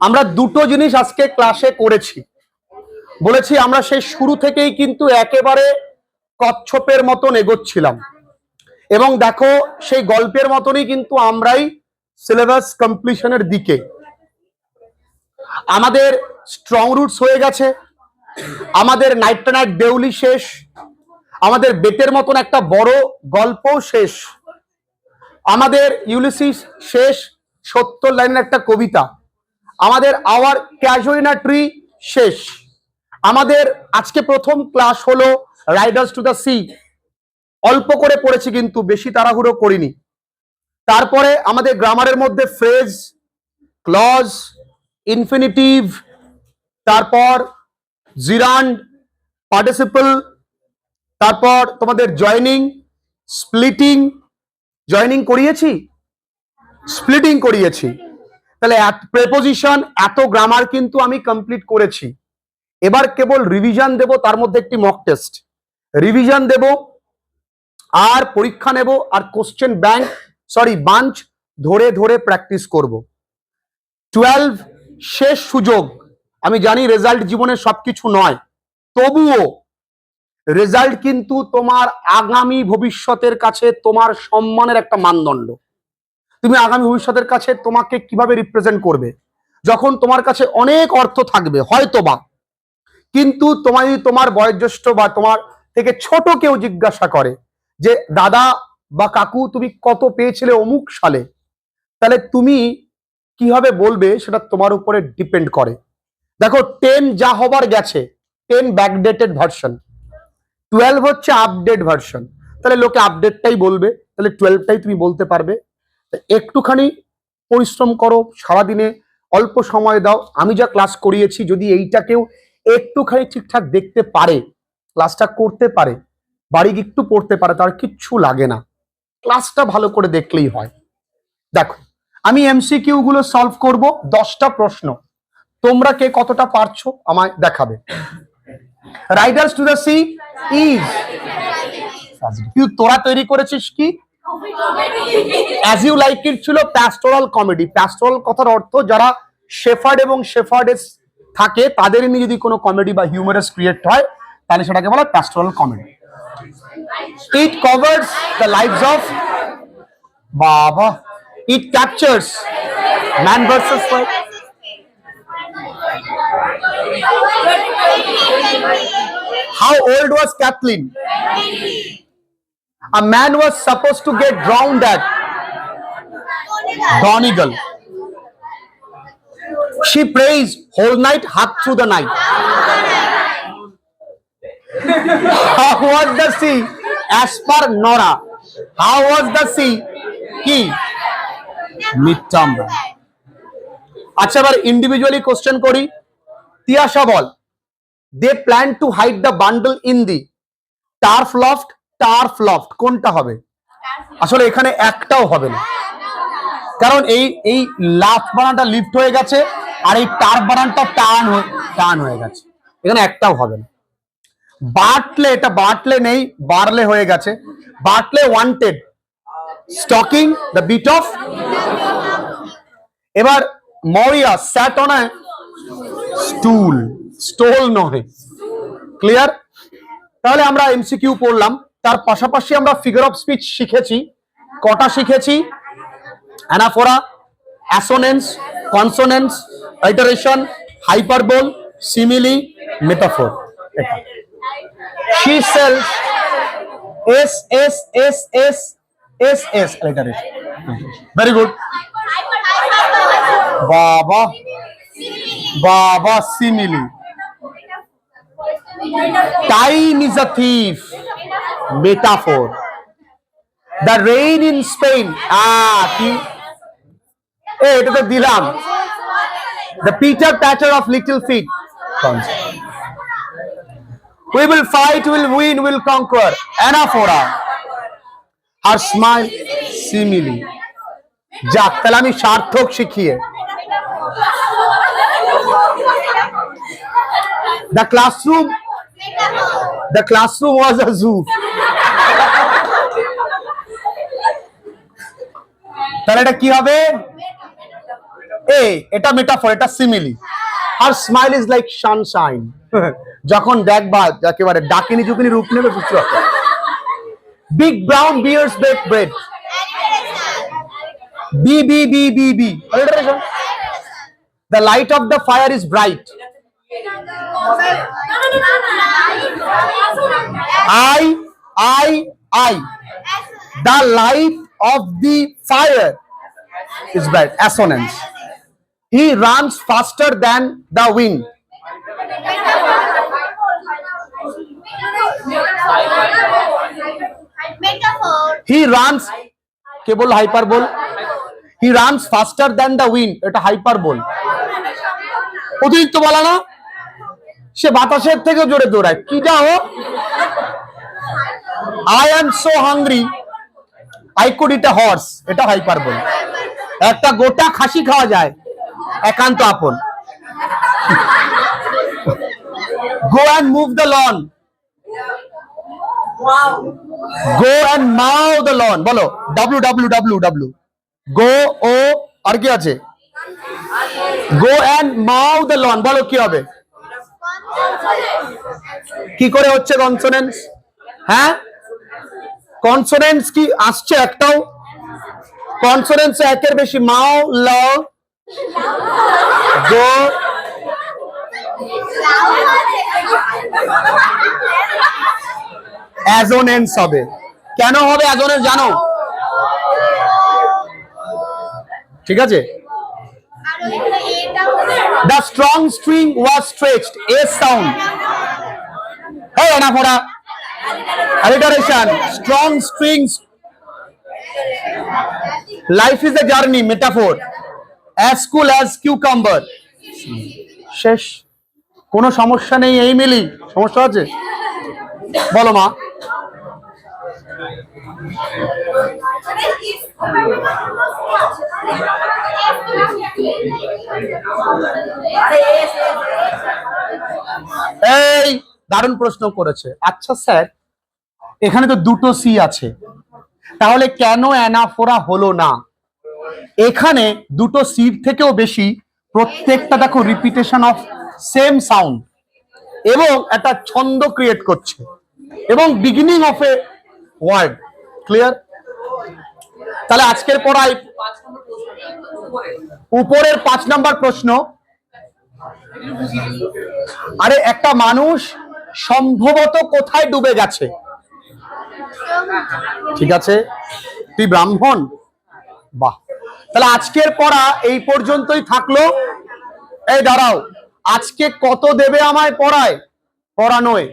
আমরা দুটো জিনিস আজকে ক্লাসে করেছি, বলেছি আমরা সেই শুরু থেকেই কিন্তু একেবারে কচ্ছপের মতন এগোচ্ছিলাম এবং দেখো সেই গল্পের মতনই কিন্তু আমরাই সিলেবাস কমপ্লিশনের দিকে। আমাদের স্ট্রং রুটস হয়ে গেছে, আমাদের নাইট নাইট দেউলি শেষ, আমাদের বেতের মতন একটা বড় গল্পও শেষ, আমাদের ইউলিসিস শেষ 70 লাইনের একটা কবিতা, আমাদের আওয়ার ক্যাজুয়ালিনা ট্রি শেষ, আমাদের আজকে প্রথম ক্লাস হলো রাইডার্স টু দ্য সি। অল্প করে পড়েছি কিন্তু বেশি তাড়াহুড়ো করিনি। তারপরে আমাদের গ্রামারের মধ্যে ফ্রেজ, ক্লজ, ইনফিনিটিভ, তারপর জিরান্ড, পার্টিসিপল, তারপর তোমাদের জয়নিং, স্প্লিটিং, জয়নিং করিয়েছি, স্প্লিটিং করিয়েছি। তাহলে প্রেপোজিশন এত গ্রামার কিন্তু আমি কমপ্লিট করেছি। এবার কেবল রিভিশন দেব, তার মধ্যে একটি মক টেস্ট রিভিশন দেব আর পরীক্ষা নেব আর কোশ্চেন বাঞ্চ ধরে ধরে প্র্যাকটিস করব। 12 শেষ সুযোগ। আমি জানি রেজাল্ট জীবনের সবকিছু নয়, তবুও রেজাল্ট কিন্তু তোমার আগামী ভবিষ্যতের কাছে তোমার সম্মানের একটা মানদণ্ড। তুমি আগামী ভবিষ্যতের কাছে তোমাকে কিভাবে রিপ্রেজেন্ট করবে, যখন তোমার কাছে অনেক অর্থ থাকবে হয়তোবা, কিন্তু তোমার বয়োজ্যেষ্ঠ বা তোমার থেকে ছোট কেউ জিজ্ঞাসা করে যে দাদা বা কাকু তুমি কত পেয়েছিলে অমুক সালে, তাহলে তুমি কিভাবে বলবে সেটা তোমার উপরে ডিপেন্ড করে। দেখো 10 যা হবার গেছে, 10 ব্যাকডেটেড ভার্সন, 12 হচ্ছে আপডেট ভার্সন। তাহলে লোকে আপডেটটাই বলবে, তাহলে 12টাই তুমি বলতে পারবে। একটুখানি পরিশ্রম করো, সারাদিনে অল্প সময় দাও। আমি যা ক্লাস করিয়েছি যদি এইটাকেও একটুখানি ঠিকঠাক দেখতে পারে, ক্লাসটা করতে পারে, বাড়ি একটু পড়তে পারে, তার কিচ্ছু লাগে না, ক্লাসটা ভালো করে দেখলেই হয়। দেখো আমি এমসিকিউ গুলো সলভ করব, 10টা প্রশ্ন। তোমরা কে কতটা পারছো আমায় দেখাবে। Riders to the sea is, তোরা তৈরি করেছিস কি? অ্যাজ ইউ লাইক ইট ছিল প্যাস্টোরাল কমেডি। প্যাস্টোরাল কথার অর্থ যারা শেফার্ড এবং শেফার্ডেস থাকে তাদের নিয়ে যদি কোনো কমেডি বা হিউমারাস ক্রিয়েট হয় তাহলে সেটাকে বলা pastoral comedy. It covers the lives of baba, it captures man versus wild. How old was Kathleen? A man was supposed to get drowned at Donegal. She prays whole night, hug through the night. How was the sea? As per Nora. How was the sea? কি? Midterm. আচ্ছা এবার individually question করি। তিয়াশা বল, they plan to hide the bundle in the turf loft, কোনটা হবে? আসলে এখানে একটাও হবে না, কারণ এই লাফ বানানটা লিফট হয়ে গেছে আর এই টার্ফ বানানটা টার্ন হয়ে গেছে, এখানে একটাও হবে না। বার্টলে, এটা বার্টলে নেই, বার্লে হয়ে গেছে। Bartley wanted stocking the bit off. এবার Maria sat on a stool, stole নয়। ক্লিয়ার? তাহলে আমরা এমসিকিউ পড়লাম, তার পাশাপাশি আমরা ফিগার অফ স্পিচ শিখেছি। কটা শিখেছি? Anaphora, assonance, consonance, iteration, hyperbole, simile, metaphor. এটা she sells s alliteration. Very good. Baba simile. Time is a thief, metaphor. The rain in Spain, কি এটা তো দিলাম। The Peter Patter of little feet. We will fight, will win, will conquer. Anaphora. Her smile, simile. যাক, তাহলে আমি সার্থক শিখিয়ে। The classroom was a zoo. তাহলে এটা কি হবে? এটা মেটাফর, এটা সিমিলি। আর স্মাইল ইজ লাইক সানশাইন। যখন দেখবা একেবারে ডাকিনি জুকিনি রূপ নেবে বুঝতে পারবে। Big brown bears bake bread. B B B B B. The light of the fire is bright. I. The light of the fire is bright. Assonance. He runs faster than the wind. He runs. K ball hyperbole? He runs faster than the wind. এটা hyperbole. অতিরিক্ত বলা না, সে বাতাসের থেকে জোরে দৌড়ায়। কি যাও? I am so hungry I could eat a horse. এটা হাইপারবোল। একটা গোটা খাসি খাওয়া যায়, একান্ত আপন। Go and move the lawn. Go and mow the lawn. বলো www. Go ও আর কি আছে? Go and mow the lawn. বলো কি হবে? কি করে হচ্ছে কনসোনেন্স? হ্যাঁ, কনসোনেন্স কি আসছে একটাও? কনসোনেন্স একের বেশি। মাও, লাও, গো, অ্যাজোনেন্স হবে। কেন হবে অ্যাজোনেন্স জানো? ঠিক আছে। The strong string was stretched. A sound. Hey, না পড়া। Alliteration. Strong strings. Life is a journey. Metaphor. As cool as cucumber. শেষ। কোনো সমস্যা নেই এই মিলি? সমস্যা আছে? বলো মা। এই দারুণ প্রশ্ন করেছে। আচ্ছা স্যার, এখানে তো দুটো সি আছে, তাহলে কেন অ্যানাফোরা হলো না? এখানে দুটো সির থেকেও বেশি, প্রত্যেকটা দেখো রিপিটেশন অফ সেম সাউন্ড এবং একটা ছন্দ ক্রিয়েট করছে এবং beginning of a word. Clear? তাহলে আজকের পড়ায় উপরের 5 নম্বর প্রশ্ন। আরে একটা মানুষ সম্ভবত কোথায় ডুবে গেছে? ঠিক আছে, তুই ব্রাহ্মণ? বাহ, তাহলে আজকের পড়া এই পর্যন্তই থাকলো। এই দাঁড়াও, আজকে কত দেবে আমায় পড়ায়? পড়া নয়,